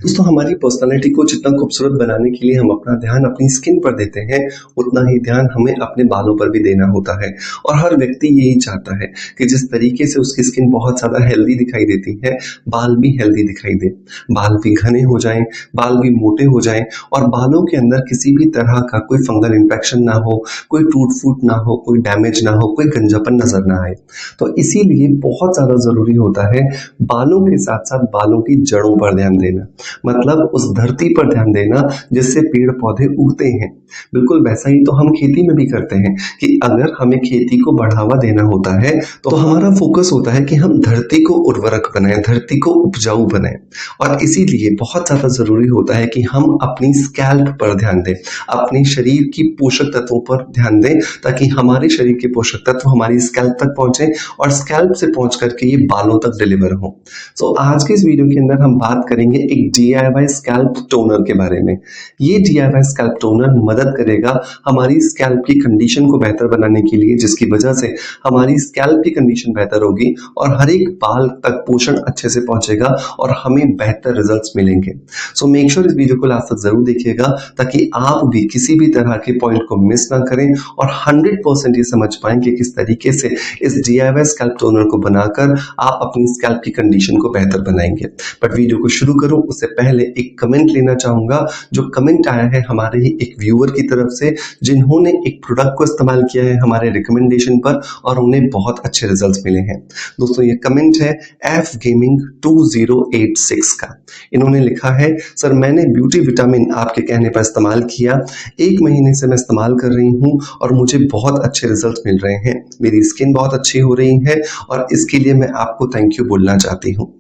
दोस्तों हमारी पर्सनालिटी को जितना खूबसूरत बनाने के लिए हम अपना ध्यान अपनी स्किन पर देते हैं, उतना ही ध्यान हमें अपने बालों पर भी देना होता है। और हर व्यक्ति यही चाहता है कि जिस तरीके से उसकी स्किन बहुत ज़्यादा हेल्दी दिखाई देती है, बाल भी हेल्दी दिखाई दे, बाल भी घने हो जाएं, बाल भी मोटे हो जाएं और बालों के अंदर किसी भी तरह का कोई फंगल इन्फेक्शन ना हो, कोई टूट फूट ना हो, कोई डैमेज ना हो, कोई गंजापन नजर ना आए। तो इसीलिए बहुत ज़्यादा ज़रूरी होता है बालों के साथ साथ बालों की जड़ों पर ध्यान देना। मतलब उस धरती पर ध्यान देना जिससे पेड़ पौधे उगते हैं। बिल्कुल वैसा ही तो हम खेती में भी करते हैं कि अगर हमें खेती को बढ़ावा देना होता है तो हमारा फोकस होता है कि हम धरती को उर्वरक बनाएं, धरती को उपजाऊ बनाएं। और इसीलिए बहुत ज्यादा जरूरी होता है कि हम अपनी स्कैल्प पर ध्यान दें, अपने शरीर की पोषक तत्वों पर ध्यान दें, ताकि हमारे शरीर के पोषक तत्व हमारी स्कैल्प तक पहुंचे और स्कैल्प से पहुंच करके ये बालों तक डिलीवर हो। सो आज के इस वीडियो के अंदर हम बात करेंगे एक DIY स्कैल्प टोनर के बारे में। ये DIY स्कैल्प टोनर मदद करेगा हमारी स्कैल्प की कंडीशन को बेहतर बनाने के लिए, जिसकी वजह से हमारी स्कैल्प की कंडीशन बेहतर होगी और हर एक बाल तक पोषण अच्छे से पहुंचेगा और हमें बेहतर रिजल्ट्स मिलेंगे। सो मेक श्योर इस वीडियो को लास्ट तक जरूर देखिएगा ताकि आप भी किसी भी तरह के पॉइंट को मिस ना करें और 100% ये समझ पाएं कि किस तरीके से इस DIY स्कैल्प टोनर को बनाकर आप अपनी स्कैल्प की कंडीशन को बेहतर बनाएंगे। बट वीडियो को शुरू करूं उससे पहले एक कमेंट लेना चाहूंगा, जो कमेंट आया है हमारे ही एक व्यूअर की तरफ से, जिन्होंने एक प्रोडक्ट को इस्तेमाल किया है हमारे रिकमेंडेशन पर और उन्हें बहुत अच्छे रिजल्ट्स मिले हैं। दोस्तों ये कमेंट है F Gaming 2086 का। इन्होंने लिखा है, सर मैंने ब्यूटी विटामिन आपके कहने पर इस्तेमाल किया, 1 महीने से मैं इस्तेमाल कर रही हूँ और मुझे बहुत अच्छे रिजल्ट मिल रहे हैं। मेरी स्किन बहुत अच्छी हो रही है और इसके लिए मैं आपको थैंक यू बोलना चाहती हूँ।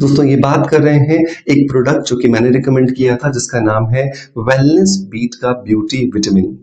दोस्तों ये बात कर रहे हैं एक प्रोडक्ट जो कि मैंने रिकमेंड किया था, जिसका नाम है वेलनेस बीट का ब्यूटी विटामिन।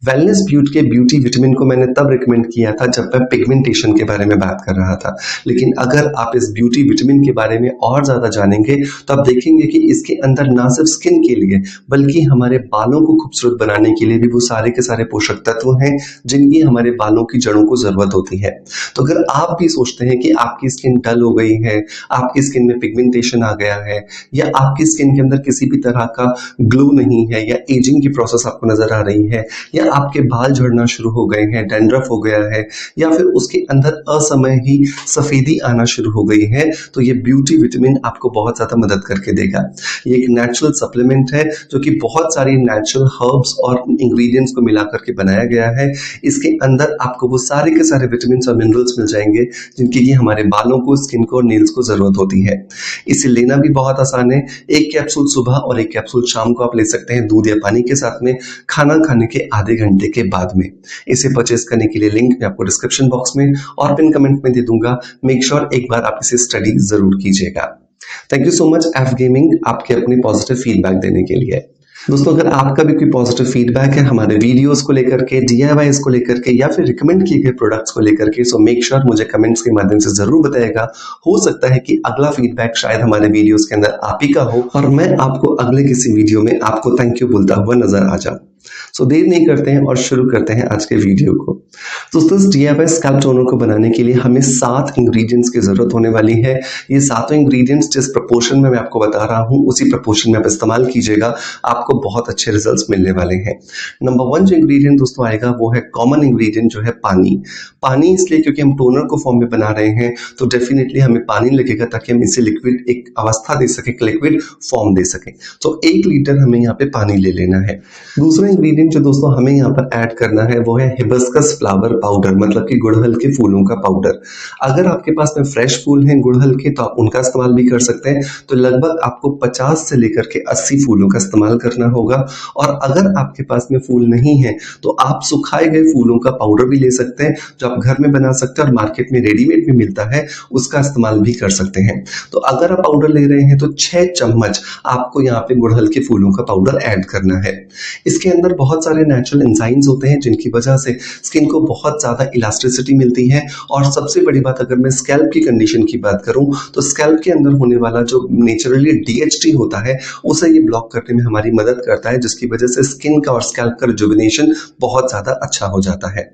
वेलनेस ब्यूट के ब्यूटी विटामिन को मैंने तब रिकमेंड किया था जब मैं पिगमेंटेशन के बारे में बात कर रहा था, लेकिन अगर आप इस ब्यूटी विटामिन के बारे में और ज्यादा जानेंगे तो आप देखेंगे कि इसके अंदर ना सिर्फ स्किन के लिए बल्कि हमारे बालों को खूबसूरत बनाने के लिए भी वो सारे के सारे पोषक तत्व हैं जिनकी हमारे बालों की जड़ों को जरूरत होती है। तो अगर आप भी सोचते हैं कि आपकी स्किन डल हो गई है, आपकी स्किन में पिगमेंटेशन आ गया है, या आपकी स्किन के अंदर किसी भी तरह का ग्लो नहीं है, या एजिंग की प्रोसेस आपको नजर आ रही है, या आपके बाल झड़ना शुरू हो गए हैं, डैंड्रफ हो गया है, या फिर उसके अंदर असमय ही सफेदी आना शुरू हो गई है, तो ये ब्यूटी विटामिन आपको बहुत ज्यादा मदद करके देगा। ये एक नेचुरल सप्लीमेंट है जो कि बहुत सारी नेचुरल हर्ब्स और इंग्रेडिएंट्स को मिला करके बनाया गया है। इसके अंदर आपको वो सारे के सारे विटामिन और मिनरल्स मिल जाएंगे जिनकी हमारे बालों को, स्किन को और नेल्स को जरूरत होती है। इसे लेना भी बहुत आसान है। एक कैप्सूल सुबह और एक कैप्सूल शाम को आप ले सकते हैं, दूध या पानी के साथ में, खाना खाने के आधे घंटे के बाद में। इसे परचेस करने के लिए लिंक मैं आपको डिस्क्रिप्शन बॉक्स में और पिन कमेंट में दे दूंगा। मेक श्योर एक बार आप इसे स्टडी जरूर कीजिएगा। Thank you so much F Gaming आपके अपनी पॉजिटिव फीडबैक देने के लिए। दोस्तों अगर आपका भी कोई पॉजिटिव फीडबैक है हमारे वीडियोस को लेकर के, DIYs को लेकर के, या फिर रिकमेंड किए गए प्रोडक्ट्स को लेकर के, सो मेक श्योर मुझे कमेंट्स के माध्यम से जरूर बताएगा। हो सकता है कि अगला फीडबैक शायद हमारे वीडियोस के अंदर आप ही का हो और मैं आपको अगले किसी वीडियो में आपको थैंक यू बोलता हुआ नजर आ जाऊं। सो देर नहीं करते हैं और शुरू करते हैं आज के वीडियो को। दोस्तों इस DIY स्कैल्प टोनर को बनाने के लिए हमें 7 इंग्रेडिएंट्स की जरूरत होने वाली है। ये सातों इंग्रेडिएंट्स जिस प्रपोर्शन में मैं आपको बता रहा हूं उसी प्रपोर्शन में आप इस्तेमाल कीजिएगा, आपको बहुत अच्छे रिजल्ट्स मिलने वाले हैं। नंबर 1 जो इंग्रेडिएंट दोस्तों आएगा वो है कॉमन इंग्रेडिएंट, जो है पानी। पानी इसलिए क्योंकि हम टोनर को फॉर्म में बना रहे हैं तो डेफिनेटली हमें पानी लगेगा ताकि हम इसे लिक्विड एक अवस्था दे सके, लिक्विड फॉर्म दे सके। तो 1 लीटर हमें यहाँ पे पानी ले लेना है। दूसरा इंग्रेडिएंट जो दोस्तों हमें यहाँ पर ऐड करना है वो है हिबिस्कस फ्लावर पाउडर, मतलब कि गुड़हल के फूलों का पाउडर। अगर आपके पास में फ्रेश फूल हैं गुड़हल के तो आप उनका इस्तेमाल भी कर सकते हैं। तो लगभग आपको 50 से लेकर के 80 फूलों का इस्तेमाल करना होगा। और अगर आपके पास में फूल नहीं है तो आप सुखाए गए फूलों का पाउडर भी ले सकते हैं, जो आप घर में बना सकते हैं और मार्केट में रेडीमेड भी मिलता है, उसका इस्तेमाल भी कर सकते हैं। तो अगर आप पाउडर ले रहे हैं तो 6 चम्मच आपको यहाँ पे गुड़हल के फूलों का पाउडर ऐड करना है। इसके अंदर अंदर बहुत सारे नेचुरल एंजाइम्स होते हैं जिनकी वजह से स्किन को बहुत ज़्यादा इलास्टिसिटी मिलती है। और सबसे बड़ी बात, अगर मैं स्कैल्प की कंडीशन की बात करूं तो स्कैल्प के अंदर होने वाला जो नेचुरली डीएचटी होता है उसे ये ब्लॉक करने में हमारी मदद करता है, जिसकी वजह से स्किन का और स्कैल्प का रिजुविनेशन बहुत ज़्यादा अच्छा हो जाता है।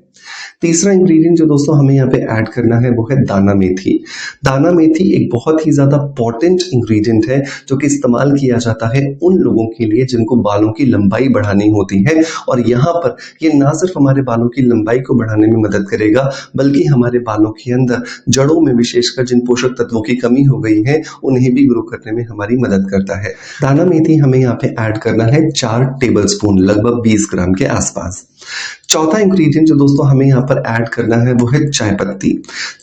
तीसरा इंग्रेडिएंट जो दोस्तों हमें यहाँ पे ऐड करना है वो है दाना मेथी। दाना मेथी एक बहुत ही ज़्यादा पोटेंट इंग्रेडिएंट है जो कि इस्तेमाल किया जाता है उन लोगों के लिए जिनको बालों की लंबाई बढ़ानी होती है। और यहाँ पर ये ना सिर्फ हमारे बालों की लंबाई को बढ़ाने में मदद करेगा, बल्कि हमारे बालों के अंदर जड़ों में विशेषकर जिन पोषक तत्वों की कमी हो गई है उन्हें भी ग्रो करने में हमारी मदद करता है। दाना मेथी हमें यहाँ पे ऐड करना है 4 टेबल स्पून, लगभग 20 ग्राम के आसपास। चौथा इंग्रेडिएंट जो दोस्तों हमें यहाँ पर ऐड करना है वो है चाय पत्ती।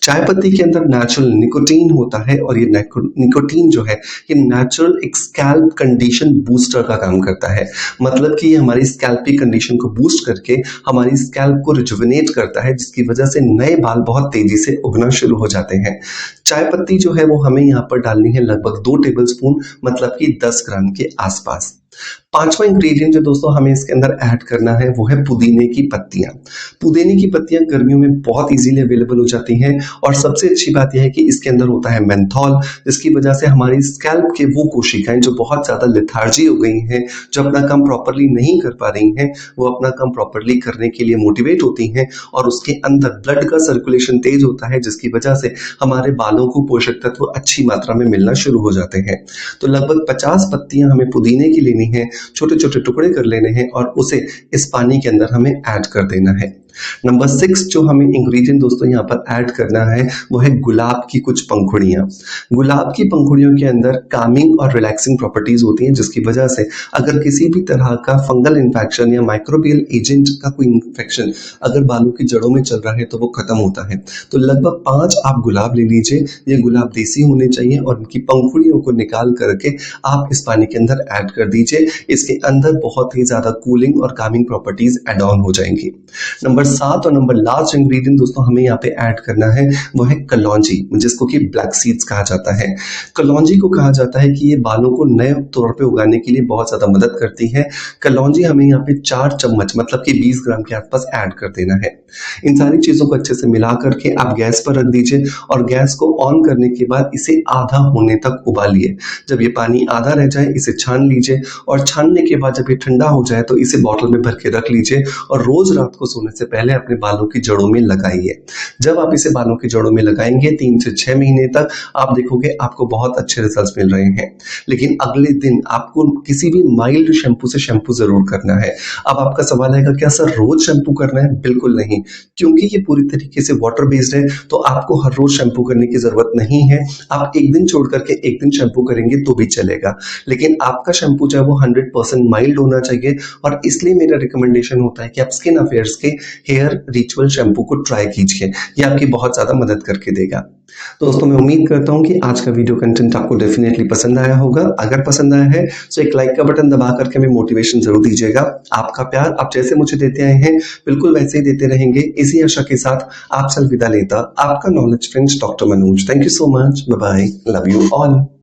चाय पत्ती के अंदर नेचुरल निकोटीन होता है और ये निकोटीन जो है ये नेचुरल एक स्कैल्प कंडीशन बूस्टर का काम करता है। मतलब कि ये हमारी स्कैल्प की कंडीशन को बूस्ट करके हमारी स्कैल्प को रिजुविनेट करता है, जिसकी वजह से नए बाल बहुत तेजी से उगना शुरू हो जाते हैं। चाय पत्ती जो है वो हमें यहाँ पर डालनी है लगभग 2 टेबल स्पून, मतलब कि 10 ग्राम के आसपास। पांचवा इंग्रेडिएंट जो दोस्तों हमें इसके अंदर ऐड करना है वो है पुदीने की पत्तियां। पुदीने की पत्तियां गर्मियों में बहुत इजीली अवेलेबल हो जाती हैं और सबसे अच्छी बात यह है कि इसके अंदर होता है मेंथॉल, जिसकी वजह से हमारी स्कैल्प के वो कोशिकाएं जो बहुत ज्यादा लेथार्जी हो गई हैं, जो अपना काम प्रॉपरली नहीं कर पा रही हैं, वो अपना काम प्रॉपरली करने के लिए मोटिवेट होती हैं और उसके अंदर ब्लड का सर्कुलेशन तेज होता है, जिसकी वजह से हमारे बालों को पोषक तत्व अच्छी मात्रा में मिलना शुरू हो जाते हैं। तो लगभग 50 पत्तियां हमें पुदीने की लेनी है, छोटे छोटे टुकड़े कर लेने हैं और उसे इस पानी के अंदर हमें ऐड कर देना है। नंबर 6 जो हमें इंग्रेडिएंट दोस्तों यहाँ पर ऐड करना है वो है गुलाब की कुछ पंखुड़ियां। गुलाब की पंखुड़ियों के अंदर कामिंग और रिलैक्सिंग प्रॉपर्टीज होती हैं, जिसकी वजह से अगर किसी भी तरह का फंगल इन्फेक्शन या माइक्रोबियल एजेंट का कोई इन्फेक्शन अगर बालों की जड़ों में चल रहा है तो वो खत्म होता है। तो लगभग 5 आप गुलाब ले लीजिए। ये गुलाब देसी होने चाहिए और इनकी पंखुड़ियों को निकाल करके आप इस पानी के अंदर ऐड कर दीजिए। इसके अंदर बहुत ही ज्यादा कूलिंग और कामिंग प्रॉपर्टीज एड ऑन हो जाएंगी। नंबर 7 और नंबर लास्ट इंग्रेडिएंट दोस्तों हमें यहाँ पे ऐड करना है वो है कलौंजी, जिसको कि ब्लैक सीड्स कहा जाता है। कलौंजी को कहा जाता है कि ये बालों को नए तौर पे उगाने के लिए बहुत ज्यादा मदद करती है। कलौंजी हमें यहाँ पे 4 चम्मच मतलब कि 20 ग्राम के आसपास ऐड कर देना है। इन सारी चीजों को अच्छे से मिला करके आप गैस पर रख दीजिए और गैस को ऑन करने के बाद इसे आधा होने तक उबालिए। जब ये पानी आधा रह जाए इसे छान लीजिए और छानने के बाद जब ये ठंडा हो जाए तो इसे बॉटल में भर के रख लीजिए और रोज रात को सोने से पहले अपने बालों की जड़ों में लगाइए। जब आप इसे बालों की जड़ों में लगाएंगे 3 से 6 महीने तक आप देखोगे आपको बहुत अच्छे रिजल्ट्स मिल रहे हैं। लेकिन अगले दिन आपको किसी भी माइल्ड शैम्पू से शैम्पू जरूर करना है। अब आपका सवाल आएगा क्या सर रोज शैम्पू करना है? बिल्कुल नहीं, क्योंकि ये पूरी तरीके से वाटर बेस्ड है तो आपको हर रोज शैम्पू करने की जरूरत नहीं है। आप एक दिन छोड़ करके एक दिन शैम्पू करेंगे तो भी चलेगा, लेकिन आपका शैम्पू जो है वो 100% माइल्ड होना चाहिए। और इसलिए मेरा रिकमेंडेशन होता है कि आप स्किन अफेयर्स के हेयर रिचुअल शैम्पू को ट्राई कीजिए, ये आपकी बहुत ज्यादा मदद करके देगा। दोस्तों मैं उम्मीद करता हूं कि आज का वीडियो कंटेंट आपको डेफिनेटली पसंद आया होगा। अगर पसंद आया है तो एक लाइक का बटन दबा करके हमें मोटिवेशन जरूर दीजिएगा। आपका प्यार आप जैसे मुझे देते आए हैं बिल्कुल वैसे ही देते रहेंगे, इसी आशा के साथ आपसे अलविदा लेता आपका knowledge friends doctor Manoj. Thank you so much, bye bye, love you all.